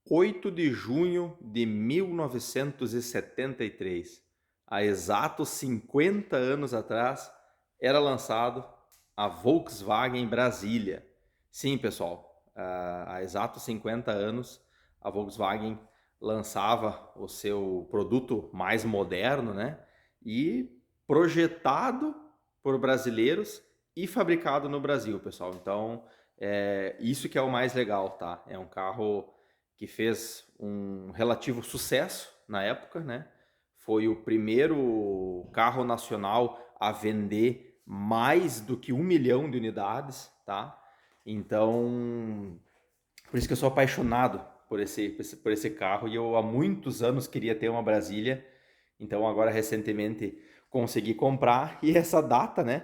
8 de junho de 1973, há exatos 50 anos atrás, era lançado a Volkswagen Brasília. Sim, pessoal, há exatos 50 anos a Volkswagen lançava o seu produto mais moderno, né? E projetado por brasileiros e fabricado no Brasil, pessoal. Então, isso que é o mais legal, tá? É um carro que fez um relativo sucesso na época, né? Foi o primeiro carro nacional a vender mais do que 1 milhão de unidades, tá? Então, por isso que eu sou apaixonado por esse carro e eu há muitos anos queria ter uma Brasília. Então, agora recentemente consegui comprar e essa data, né,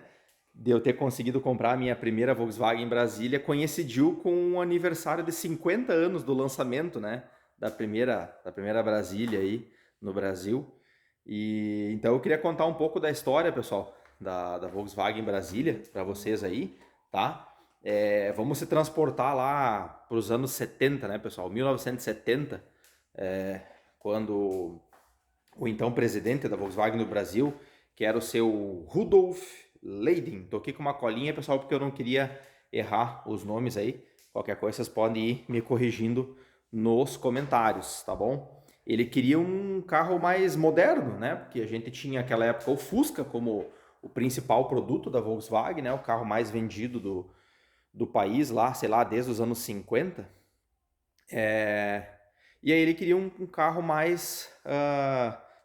de eu ter conseguido comprar a minha primeira Volkswagen Brasília coincidiu com o aniversário de 50 anos do lançamento, né, da primeira Brasília aí no Brasil. E então eu queria contar um pouco da história, pessoal, da Volkswagen Brasília para vocês aí, tá? Vamos se transportar lá para os anos 70, né, pessoal? 1970, quando o então presidente da Volkswagen no Brasil, que era o seu Rudolf Leiding. Tô aqui com uma colinha, pessoal, porque eu não queria errar os nomes aí. Qualquer coisa vocês podem ir me corrigindo nos comentários, tá bom? Ele queria um carro mais moderno, né? Porque a gente tinha naquela época o Fusca como o principal produto da Volkswagen, né? O carro mais vendido do país lá, sei lá, desde os anos 50. E aí ele queria um carro mais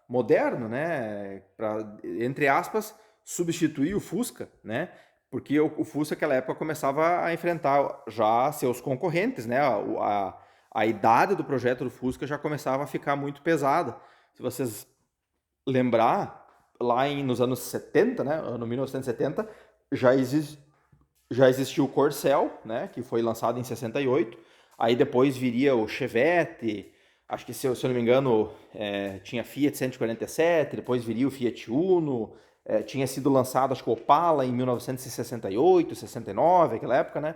moderno, né? Para, entre aspas, substituir o Fusca, né? Porque o Fusca naquela época começava a enfrentar já seus concorrentes, né? A idade do projeto do Fusca já começava a ficar muito pesada. Se vocês lembrar, lá nos anos 70, né? Ano 1970, já existe já existiu o Corcel, né, que foi lançado em 68. Aí depois viria o Chevette, acho que se eu não me engano tinha Fiat 147, depois viria o Fiat Uno, tinha sido lançado acho que o Opala em 1968, 69, aquela época, né?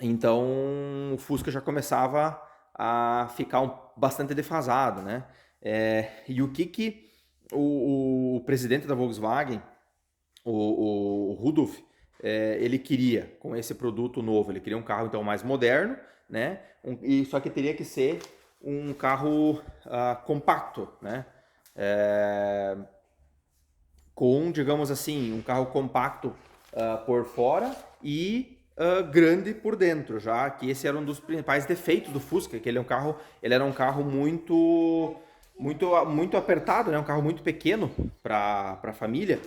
Então o Fusca já começava a ficar bastante defasado, né? E o que o presidente da Volkswagen, o Rudolf, ele queria com esse produto novo, ele queria um carro então mais moderno, né? E só que teria que ser um carro compacto, né? Com, digamos assim, um carro compacto por fora e grande por dentro, já que esse era um dos principais defeitos do Fusca, que ele era um carro muito apertado, né? Um carro muito pequeno para a família.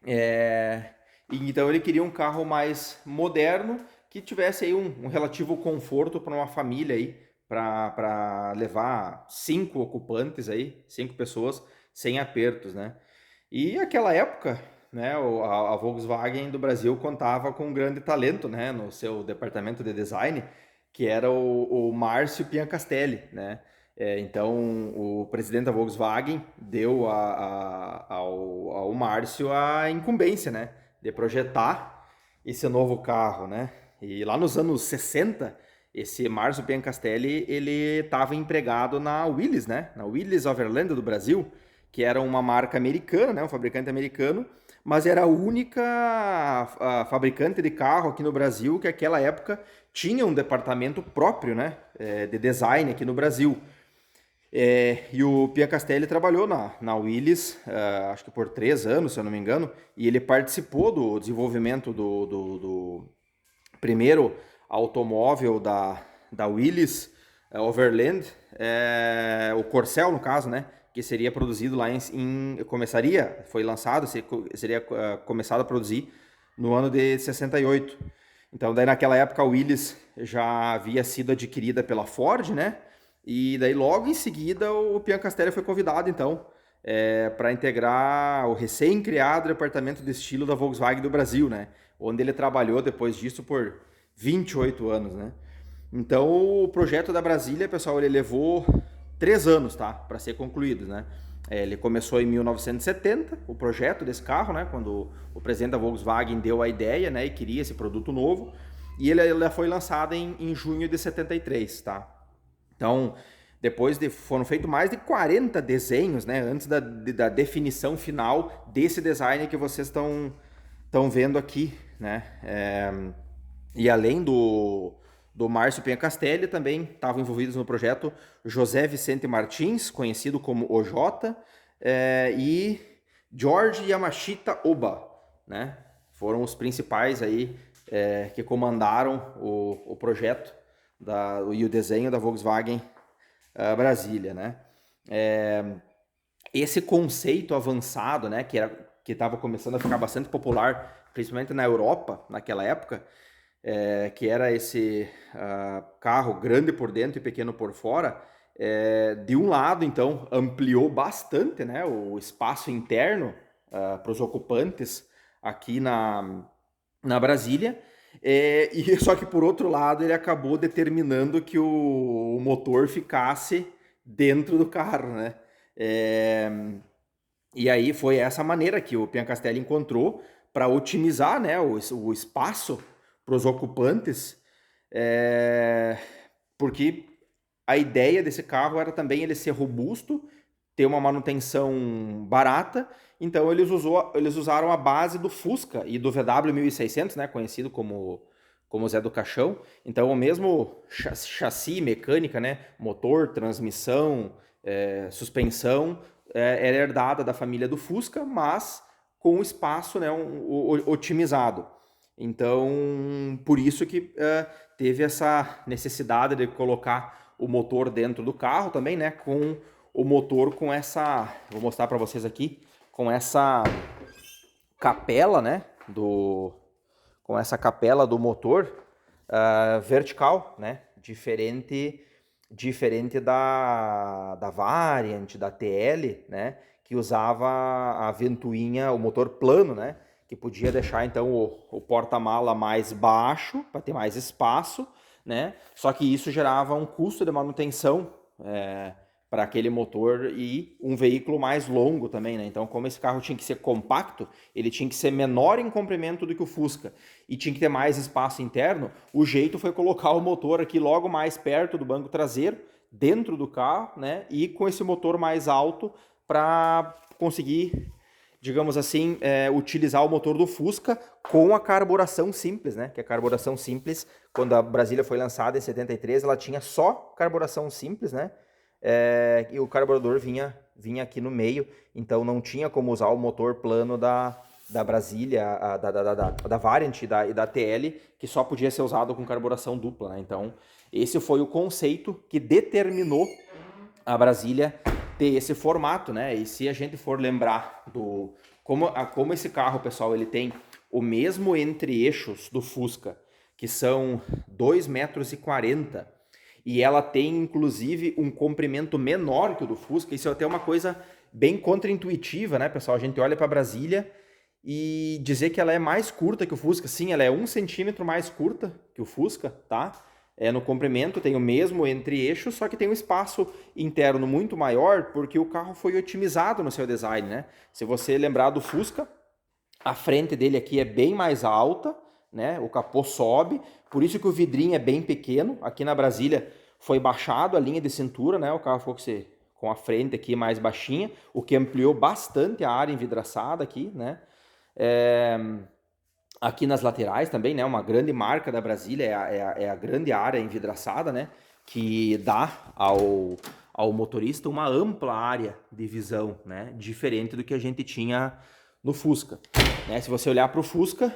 E então ele queria um carro mais moderno que tivesse aí um relativo conforto para uma família aí, para levar 5 ocupantes aí, 5 pessoas sem apertos, né? E aquela época, né, a Volkswagen do Brasil contava com um grande talento, né, no seu departamento de design, que era o Márcio Piancastelli, né? Então, o presidente da Volkswagen deu ao Márcio a incumbência, né, de projetar esse novo carro, né? E lá nos anos 60, esse Márcio Piancastelli, ele estava empregado na Willys, né? Na Willys Overland do Brasil, que era uma marca americana, né? Um fabricante americano, mas era a única fabricante de carro aqui no Brasil que naquela época tinha um departamento próprio, né? De design aqui no Brasil. E o Pia Castelli trabalhou na Willys, acho que por 3 anos, se eu não me engano, e ele participou do desenvolvimento do primeiro automóvel da Willys, Overland, o Corcel, no caso, né? Que seria produzido lá foi lançado, seria começado a produzir no ano de 68. Então, daí naquela época a Willys já havia sido adquirida pela Ford, né? E daí logo em seguida o Pian Castelli foi convidado, então, para integrar o recém-criado departamento de estilo da Volkswagen do Brasil, né? Onde ele trabalhou depois disso por 28 anos, né? Então o projeto da Brasília, pessoal, ele levou 3 anos, tá? Para ser concluído, né? Ele começou em 1970, o projeto desse carro, né? Quando o presidente da Volkswagen deu a ideia, né? E queria esse produto novo. e ela foi lançada em junho de 73, tá? Então, foram feitos mais de 40 desenhos, né, antes da definição final desse design que vocês estão vendo aqui, né? E além do Márcio Penha Castelli, também estavam envolvidos no projeto José Vicente Martins, conhecido como OJ, e George Yamashita Oba, né? Foram os principais aí que comandaram o projeto e o desenho da Volkswagen Brasília, né? Esse conceito avançado, né, que estava começando a ficar bastante popular, principalmente na Europa naquela época, que era esse carro grande por dentro e pequeno por fora, de um lado, então, ampliou bastante, né, o espaço interno para os ocupantes aqui na Brasília, e só que por outro lado ele acabou determinando que o motor ficasse dentro do carro, né? E aí foi essa maneira que o Piancastelli encontrou para otimizar, né, o espaço para os ocupantes, porque a ideia desse carro era também ele ser robusto, ter uma manutenção barata. Então eles usaram a base do Fusca e do VW 1600, né, conhecido como Zé do Caixão. Então o mesmo chassi, mecânica, né, motor, transmissão, suspensão, era herdada da família do Fusca, mas com o espaço, né, otimizado. Então, por isso que teve essa necessidade de colocar o motor dentro do carro também, né, com o motor com essa, vou mostrar para vocês aqui, com essa capela, né, com essa capela do motor vertical, né, diferente da Variant, da TL, né, que usava a ventoinha, o motor plano, né, que podia deixar então o porta-mala mais baixo para ter mais espaço, né, só que isso gerava um custo de manutenção para aquele motor e um veículo mais longo também, né? Então, como esse carro tinha que ser compacto, ele tinha que ser menor em comprimento do que o Fusca e tinha que ter mais espaço interno, o jeito foi colocar o motor aqui logo mais perto do banco traseiro, dentro do carro, né? E com esse motor mais alto para conseguir, digamos assim, utilizar o motor do Fusca com a carburação simples, né? Que a carburação simples, quando a Brasília foi lançada em 73, ela tinha só carburação simples, né? E o carburador vinha aqui no meio, então não tinha como usar o motor plano da Brasília, da Variant e da TL, que só podia ser usado com carburação dupla, né? Então, esse foi o conceito que determinou a Brasília ter esse formato, né? E se a gente for lembrar como esse carro, pessoal, ele tem o mesmo entre-eixos do Fusca, que são 2,40 m, e ela tem, inclusive, um comprimento menor que o do Fusca. Isso é até uma coisa bem contraintuitiva, né, pessoal? A gente olha para Brasília e dizer que ela é mais curta que o Fusca. Sim, ela é 1 centímetro mais curta que o Fusca, tá? No comprimento tem o mesmo entre-eixo, só que tem um espaço interno muito maior, porque o carro foi otimizado no seu design, né? Se você lembrar do Fusca, a frente dele aqui é bem mais alta, né? O capô sobe, por isso que o vidrinho é bem pequeno. Aqui na Brasília foi baixado a linha de cintura, né? O carro ficou com a frente aqui mais baixinha, o que ampliou bastante a área envidraçada aqui, né? Aqui nas laterais também, né? Uma grande marca da Brasília é a grande área envidraçada, né? Que dá ao motorista uma ampla área de visão, né? Diferente do que a gente tinha no Fusca, né? Se você olhar para o Fusca,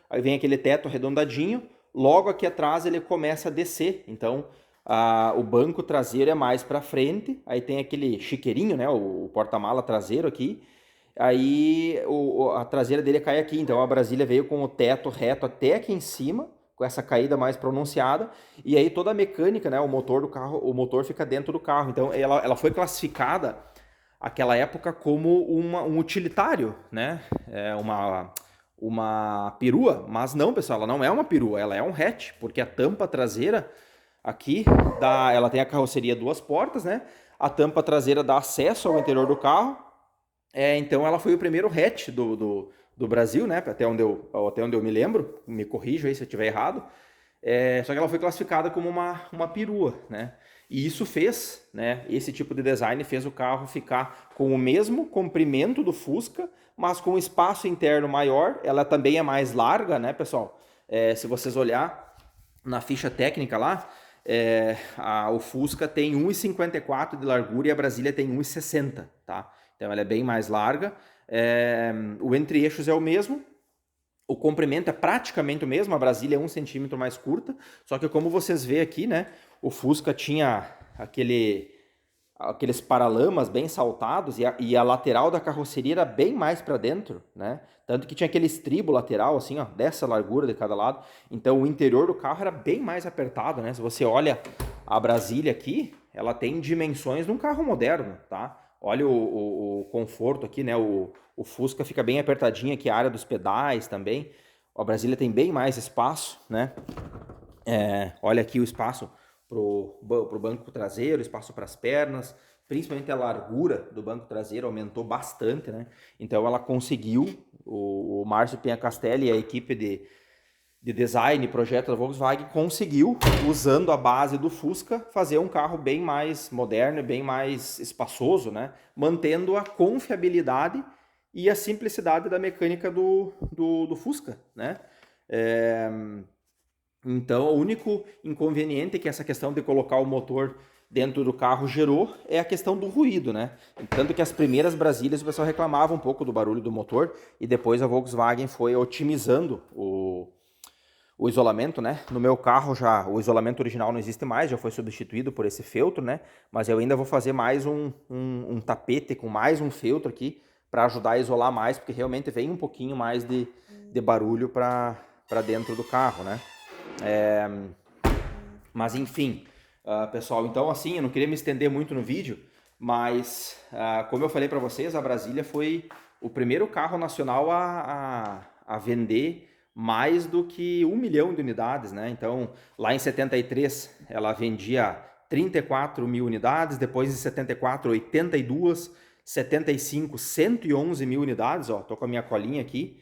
aí vem aquele teto arredondadinho, logo aqui atrás ele começa a descer, então o banco traseiro é mais para frente, aí tem aquele chiqueirinho, né? O porta-mala traseiro aqui, aí a traseira dele cai aqui, então a Brasília veio com o teto reto até aqui em cima, com essa caída mais pronunciada, e aí toda a mecânica, né, o motor do carro, o motor fica dentro do carro, então ela foi classificada aquela época como um utilitário, né, uma perua, mas não, pessoal, ela não é uma perua, ela é um hatch, porque a tampa traseira aqui, ela tem a carroceria 2 portas, né, a tampa traseira dá acesso ao interior do carro. Então ela foi o primeiro hatch do Brasil, né? Até onde eu me lembro, me corrijo aí se eu estiver errado. Só que ela foi classificada como uma perua, né? E isso fez, né? Esse tipo de design fez o carro ficar com o mesmo comprimento do Fusca, mas com um espaço interno maior. Ela também é mais larga, né, pessoal? Se vocês olhar na ficha técnica lá, o Fusca tem 1,54 de largura e a Brasília tem 1,60, tá? Então ela é bem mais larga. O entre-eixos é o mesmo, o comprimento é praticamente o mesmo, a Brasília é 1 centímetro mais curta, só que como vocês vê aqui, né, o Fusca tinha aqueles paralamas bem saltados e a lateral da carroceria era bem mais para dentro, né? Tanto que tinha aquele estribo lateral, assim, ó, dessa largura de cada lado. Então o interior do carro era bem mais apertado, né? Se você olha a Brasília aqui, ela tem dimensões de um carro moderno, tá? Olha o conforto aqui, né? O Fusca fica bem apertadinho aqui, a área dos pedais também. A Brasília tem bem mais espaço, né? Olha aqui o espaço pro banco traseiro, espaço para as pernas, principalmente a largura do banco traseiro aumentou bastante, né? Então ela conseguiu, o Márcio Pinhacastelli e a equipe de design e projeto da Volkswagen conseguiu, usando a base do Fusca, fazer um carro bem mais moderno, bem mais espaçoso, né? Mantendo a confiabilidade e a simplicidade da mecânica do Fusca, né? Então, o único inconveniente que essa questão de colocar o motor dentro do carro gerou é a questão do ruído, né? Tanto que as primeiras Brasílias o pessoal reclamava um pouco do barulho do motor e depois a Volkswagen foi otimizando o isolamento, né? No meu carro já o isolamento original não existe mais, já foi substituído por esse feltro, né? Mas eu ainda vou fazer mais um tapete com mais um feltro aqui para ajudar a isolar mais, porque realmente vem um pouquinho mais de barulho para dentro do carro, né? Mas enfim, pessoal, então assim, eu não queria me estender muito no vídeo, mas como eu falei para vocês, a Brasília foi o primeiro carro nacional a vender mais do que 1 milhão de unidades, né? Então, lá em 73, ela vendia 34 mil unidades, depois em 74, 82, 75, 111 mil unidades, ó, tô com a minha colinha aqui,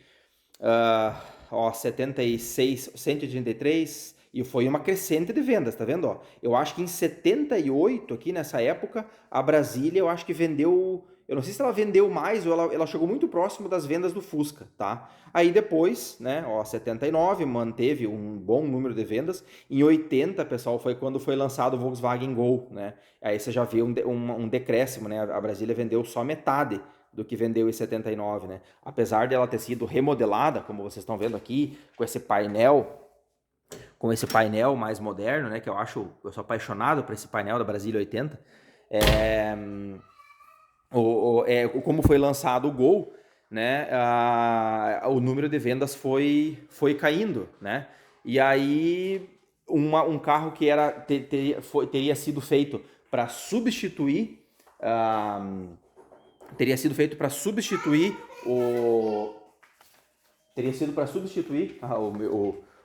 76, 183, e foi uma crescente de vendas, tá vendo? Ó, eu acho que em 78, aqui nessa época, a Brasília, eu acho que vendeu, eu não sei se ela vendeu mais ou ela chegou muito próximo das vendas do Fusca, tá? Aí depois, né, ó, 79 manteve um bom número de vendas, em 80, pessoal, foi quando foi lançado o Volkswagen Gol, né? Aí você já vê um decréscimo, né? A Brasília vendeu só metade do que vendeu em 79, né? Apesar de ela ter sido remodelada, como vocês estão vendo aqui, com esse painel mais moderno, né? Que eu sou apaixonado por esse painel da Brasília 80. Como foi lançado o Gol, né? O número de vendas foi caindo, né? E aí um carro que teria sido feito para substituir teria sido feito para substituir o. Teria sido para substituir.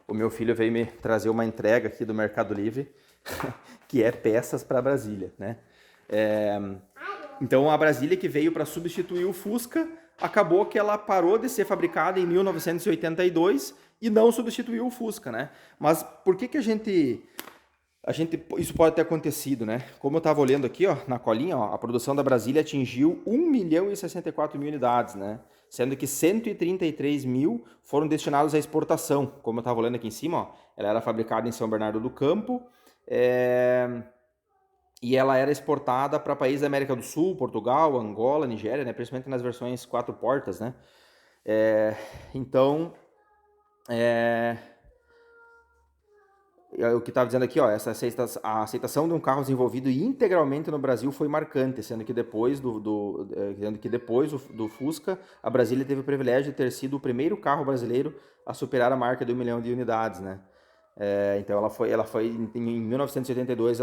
O meu filho veio me trazer uma entrega aqui do Mercado Livre, que é peças para Brasília, né? Então a Brasília que veio para substituir o Fusca, acabou que ela parou de ser fabricada em 1982 e não substituiu o Fusca, né? Mas por que isso pode ter acontecido, né? Como eu estava olhando aqui, ó, na colinha, ó, a produção da Brasília atingiu 1 milhão e 64 mil unidades, né? Sendo que 133 mil foram destinados à exportação. Como eu estava olhando aqui em cima, ó, ela era fabricada em São Bernardo do Campo e ela era exportada para países da América do Sul, Portugal, Angola, Nigéria, né? Principalmente nas versões 4 portas, né? Então, o que estava dizendo aqui, ó, a aceitação de um carro desenvolvido integralmente no Brasil foi marcante, sendo que depois do Fusca, a Brasília teve o privilégio de ter sido o primeiro carro brasileiro a superar a marca de 1 milhão de unidades, né? Então ela foi em 1982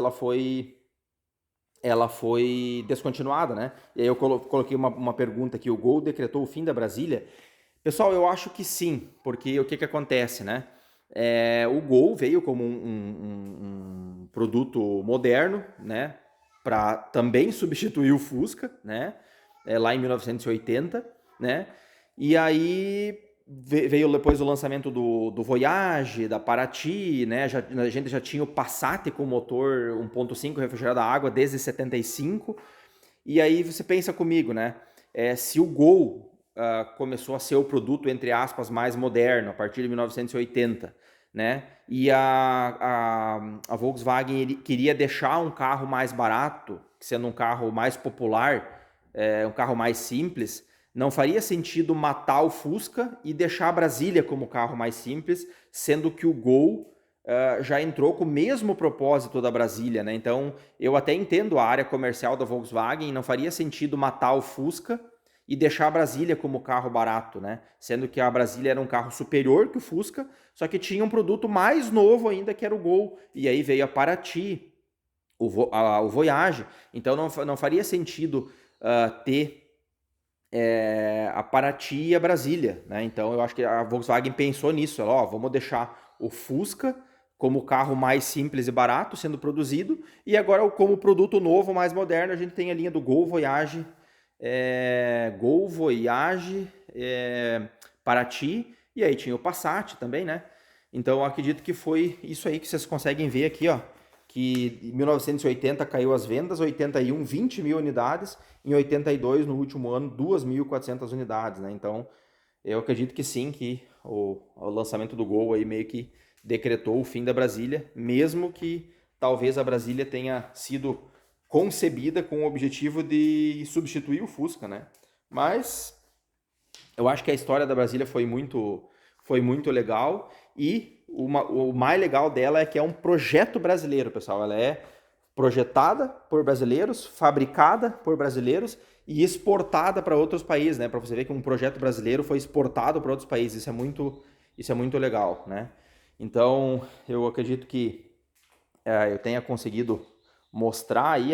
ela foi descontinuada, né? E aí eu coloquei uma pergunta aqui: o Gol decretou o fim da Brasília? Pessoal, eu acho que sim, porque o que acontece, né? O Gol veio como um produto moderno, né? Para também substituir o Fusca, né? Lá em 1980, né? E aí veio depois o lançamento do Voyage, da Paraty, né? A gente já tinha o Passat com motor 1.5 refrigerado a água desde 75. E aí você pensa comigo, né? Se o Gol começou a ser o produto, entre aspas, mais moderno a partir de 1980, né? E a Volkswagen queria deixar um carro mais barato, sendo um carro mais popular, um carro mais simples. Não faria sentido matar o Fusca e deixar a Brasília como carro mais simples, sendo que o Gol já entrou com o mesmo propósito da Brasília, né? Então, eu até entendo a área comercial da Volkswagen, não faria sentido matar o Fusca e deixar a Brasília como carro barato, né? Sendo que a Brasília era um carro superior que o Fusca, só que tinha um produto mais novo ainda, que era o Gol. E aí veio a Paraty, o Voyage. Então, não faria sentido ter a Paraty e a Brasília, né? Então eu acho que a Volkswagen pensou nisso, ela, vamos deixar o Fusca como o carro mais simples e barato sendo produzido, e agora como produto novo, mais moderno, a gente tem a linha do Gol Voyage, Paraty, e aí tinha o Passat também, né? Então eu acredito que foi isso aí que vocês conseguem ver aqui, ó, que em 1980 caiu as vendas, 81, 20 mil unidades, em 82, no último ano, 2.400 unidades, né? Então, eu acredito que sim, que o lançamento do Gol aí meio que decretou o fim da Brasília, mesmo que talvez a Brasília tenha sido concebida com o objetivo de substituir o Fusca, né? Mas eu acho que a história da Brasília foi muito legal e o mais legal dela é que é um projeto brasileiro, pessoal. Ela é projetada por brasileiros, fabricada por brasileiros e exportada para outros países, né? Para você ver que um projeto brasileiro foi exportado para outros países. Isso é muito legal, né? Então, eu acredito que eu tenha conseguido mostrar aí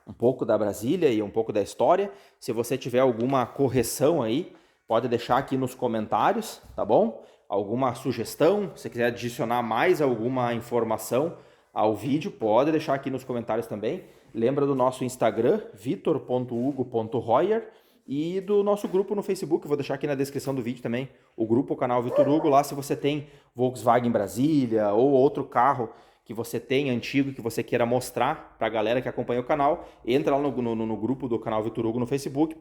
um pouco da Brasília e um pouco da história. Se você tiver alguma correção aí, pode deixar aqui nos comentários, tá bom? Alguma sugestão, se quiser adicionar mais alguma informação ao vídeo, pode deixar aqui nos comentários também. Lembra do nosso Instagram, vitor.hugo.royer, e do nosso grupo no Facebook, vou deixar aqui na descrição do vídeo também, o grupo, o canal Vitor Hugo. Lá, se você tem Volkswagen Brasília ou outro carro que você tem antigo, que você queira mostrar para a galera que acompanha o canal, entra lá no grupo do canal Vitor Hugo no Facebook,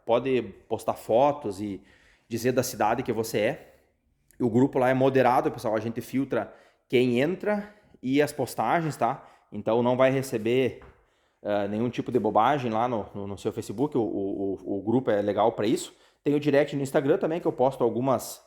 pode postar fotos e dizer da cidade que você é. O grupo lá é moderado, pessoal, a gente filtra quem entra e as postagens, tá? Então não vai receber nenhum tipo de bobagem lá no seu Facebook, o grupo é legal para isso. Tem o direct no Instagram também, que eu posto algumas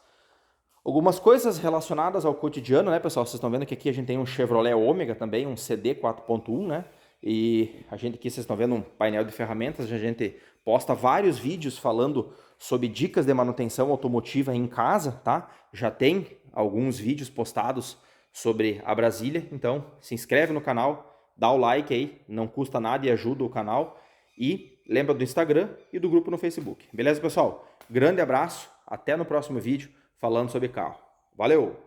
coisas relacionadas ao cotidiano, né, pessoal? Vocês estão vendo que aqui a gente tem um Chevrolet Ômega também, um CD 4.1, né? E a gente aqui, vocês estão vendo um painel de ferramentas, a gente posta vários vídeos falando sobre dicas de manutenção automotiva em casa, tá? Já tem alguns vídeos postados sobre a Brasília, então se inscreve no canal, dá o like aí, não custa nada e ajuda o canal. E lembra do Instagram e do grupo no Facebook. Beleza, pessoal? Grande abraço, até no próximo vídeo falando sobre carro. Valeu!